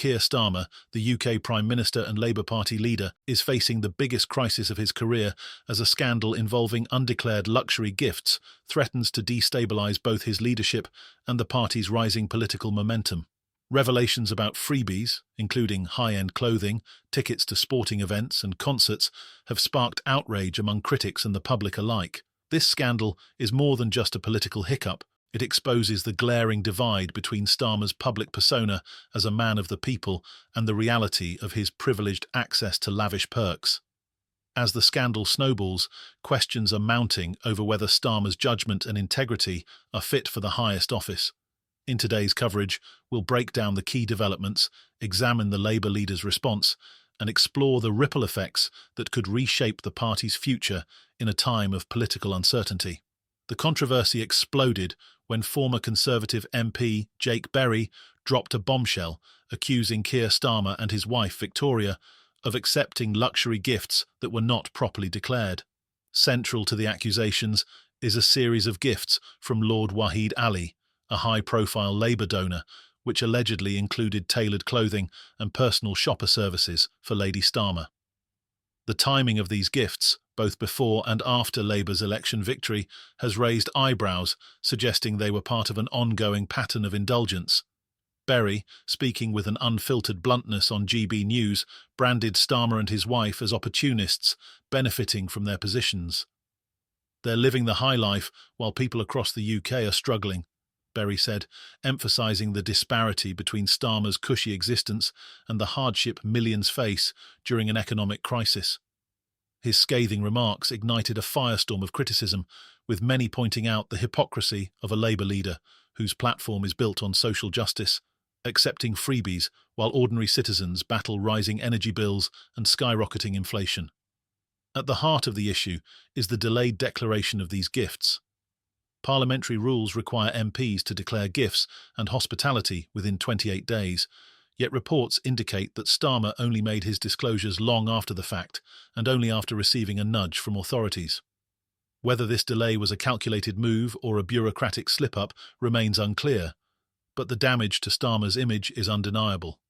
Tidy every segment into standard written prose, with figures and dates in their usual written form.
Keir Starmer, the UK Prime Minister and Labour Party leader, is facing the biggest crisis of his career as a scandal involving undeclared luxury gifts threatens to destabilise both his leadership and the party's rising political momentum. Revelations about freebies, including high-end clothing, tickets to sporting events and concerts, have sparked outrage among critics and the public alike. This scandal is more than just a political hiccup. It exposes the glaring divide between Starmer's public persona as a man of the people and the reality of his privileged access to lavish perks. As the scandal snowballs, questions are mounting over whether Starmer's judgment and integrity are fit for the highest office. In today's coverage, we'll break down the key developments, examine the Labour leader's response, and explore the ripple effects that could reshape the party's future in a time of political uncertainty. The controversy exploded when former Conservative MP Jake Berry dropped a bombshell accusing Keir Starmer and his wife Victoria of accepting luxury gifts that were not properly declared. Central to the accusations is a series of gifts from Lord Wahid Ali, a high-profile Labour donor, which allegedly included tailored clothing and personal shopper services for Lady Starmer. The timing of these gifts, both before and after Labour's election victory, has raised eyebrows, suggesting they were part of an ongoing pattern of indulgence. Berry, speaking with an unfiltered bluntness on GB News, branded Starmer and his wife as opportunists, benefiting from their positions. "They're living the high life while people across the UK are struggling," Berry said, emphasising the disparity between Starmer's cushy existence and the hardship millions face during an economic crisis. His scathing remarks ignited a firestorm of criticism, with many pointing out the hypocrisy of a Labour leader whose platform is built on social justice, accepting freebies while ordinary citizens battle rising energy bills and skyrocketing inflation. At the heart of the issue is the delayed declaration of these gifts. Parliamentary rules require MPs to declare gifts and hospitality within 28 days, yet reports indicate that Starmer only made his disclosures long after the fact and only after receiving a nudge from authorities. Whether this delay was a calculated move or a bureaucratic slip-up remains unclear, but the damage to Starmer's image is undeniable.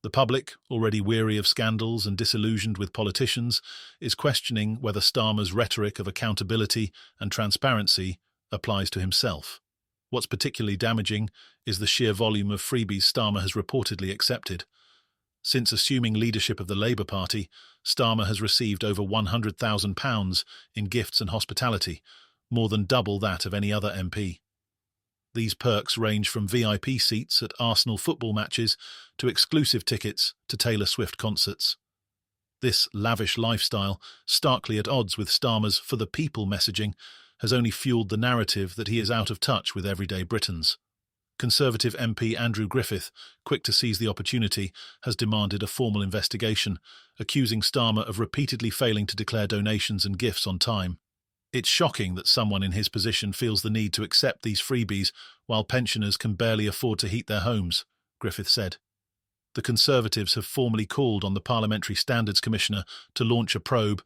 The public, already weary of scandals and disillusioned with politicians, is questioning whether Starmer's rhetoric of accountability and transparency applies to himself. What's particularly damaging is the sheer volume of freebies Starmer has reportedly accepted. Since assuming leadership of the Labour Party, Starmer has received over £100,000 in gifts and hospitality, more than double that of any other MP. These perks range from VIP seats at Arsenal football matches to exclusive tickets to Taylor Swift concerts. This lavish lifestyle, starkly at odds with Starmer's for the people messaging, has only fueled the narrative that he is out of touch with everyday Britons. Conservative MP Andrew Griffith, quick to seize the opportunity, has demanded a formal investigation, accusing Starmer of repeatedly failing to declare donations and gifts on time. "It's shocking that someone in his position feels the need to accept these freebies while pensioners can barely afford to heat their homes," Griffith said. The Conservatives have formally called on the Parliamentary Standards Commissioner to launch a probe,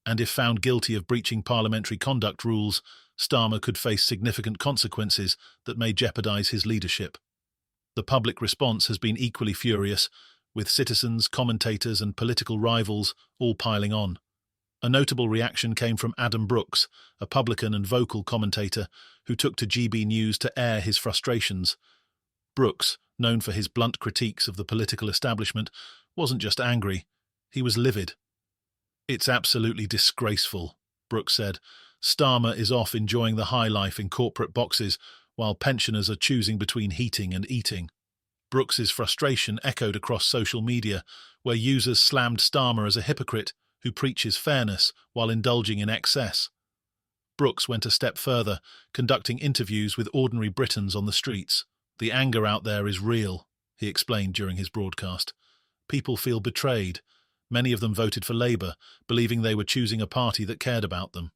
and if found guilty of breaching parliamentary conduct rules, Starmer could face significant consequences that may jeopardise his leadership. The public response has been equally furious, with citizens, commentators and political rivals all piling on. A notable reaction came from Adam Brooks, a publican and vocal commentator who took to GB News to air his frustrations. Brooks, known for his blunt critiques of the political establishment, wasn't just angry, he was livid. "It's absolutely disgraceful," Brooks said. "Starmer is off enjoying the high life in corporate boxes while pensioners are choosing between heating and eating." Brooks's frustration echoed across social media, where users slammed Starmer as a hypocrite who preaches fairness while indulging in excess. Brooks went a step further, conducting interviews with ordinary Britons on the streets. "The anger out there is real," he explained during his broadcast. "People feel betrayed. Many of them voted for Labour, believing they were choosing a party that cared about them.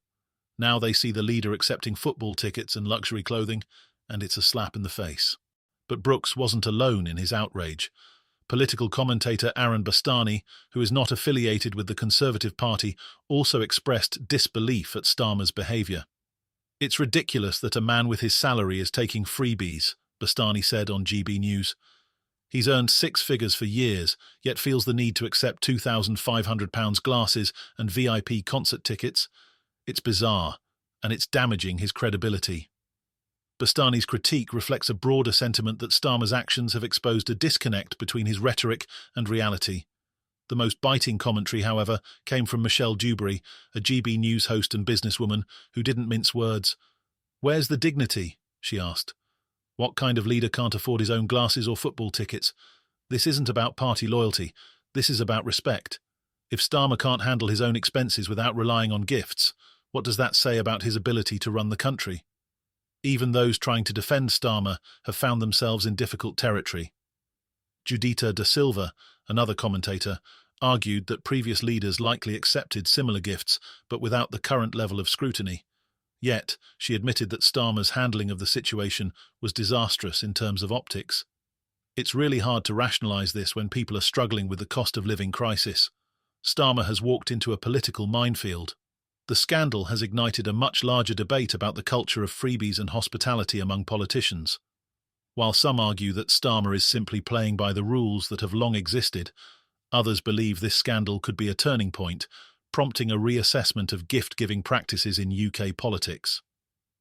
Now they see the leader accepting football tickets and luxury clothing, and it's a slap in the face." But Brooks wasn't alone in his outrage. Political commentator Aaron Bastani, who is not affiliated with the Conservative Party, also expressed disbelief at Starmer's behaviour. "It's ridiculous that a man with his salary is taking freebies," Bastani said on GB News. He's earned six figures for years, yet feels the need to accept £2,500 glasses and VIP concert tickets. It's bizarre, and it's damaging his credibility. Bastani's critique reflects a broader sentiment that Starmer's actions have exposed a disconnect between his rhetoric and reality. The most biting commentary, however, came from Michelle Dewberry, a GB News host and businesswoman who didn't mince words. "Where's the dignity?" she asked. "What kind of leader can't afford his own glasses or football tickets? This isn't about party loyalty. This is about respect. If Starmer can't handle his own expenses without relying on gifts, what does that say about his ability to run the country?" Even those trying to defend Starmer have found themselves in difficult territory. Judita da Silva, another commentator, argued that previous leaders likely accepted similar gifts, but without the current level of scrutiny. Yet, she admitted that Starmer's handling of the situation was disastrous in terms of optics. It's really hard to rationalise this when people are struggling with the cost of living crisis. Starmer has walked into a political minefield. The scandal has ignited a much larger debate about the culture of freebies and hospitality among politicians. While some argue that Starmer is simply playing by the rules that have long existed, others believe this scandal could be a turning point, prompting a reassessment of gift-giving practices in UK politics.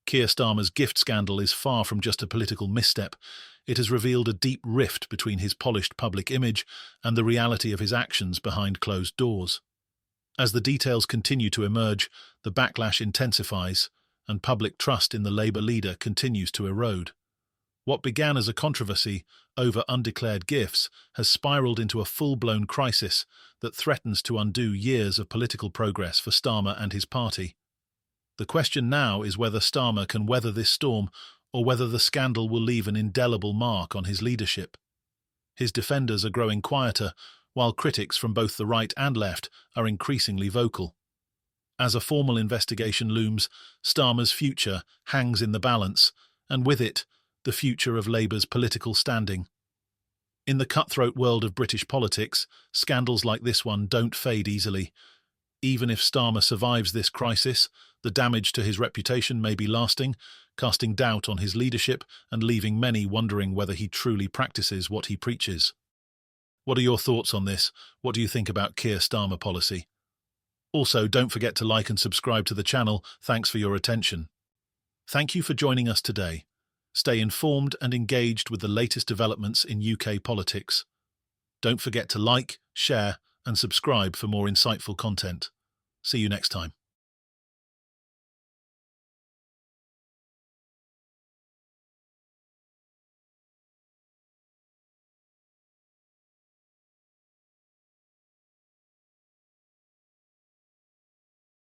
Keir Starmer's gift scandal is far from just a political misstep. It has revealed a deep rift between his polished public image and the reality of his actions behind closed doors. As the details continue to emerge, the backlash intensifies, and public trust in the Labour leader continues to erode. What began as a controversy over undeclared gifts has spiralled into a full-blown crisis that threatens to undo years of political progress for Starmer and his party. The question now is whether Starmer can weather this storm or whether the scandal will leave an indelible mark on his leadership. His defenders are growing quieter, while critics from both the right and left are increasingly vocal. As a formal investigation looms, Starmer's future hangs in the balance, and with it, the future of Labour's political standing. In the cutthroat world of British politics, scandals like this one don't fade easily. Even if Starmer survives this crisis, the damage to his reputation may be lasting, casting doubt on his leadership and leaving many wondering whether he truly practices what he preaches. What are your thoughts on this? What do you think about Keir Starmer policy? Also, don't forget to like and subscribe to the channel. Thanks for your attention. Thank you for joining us today. Stay informed and engaged with the latest developments in UK politics. Don't forget to like, share, and subscribe for more insightful content. See you next time.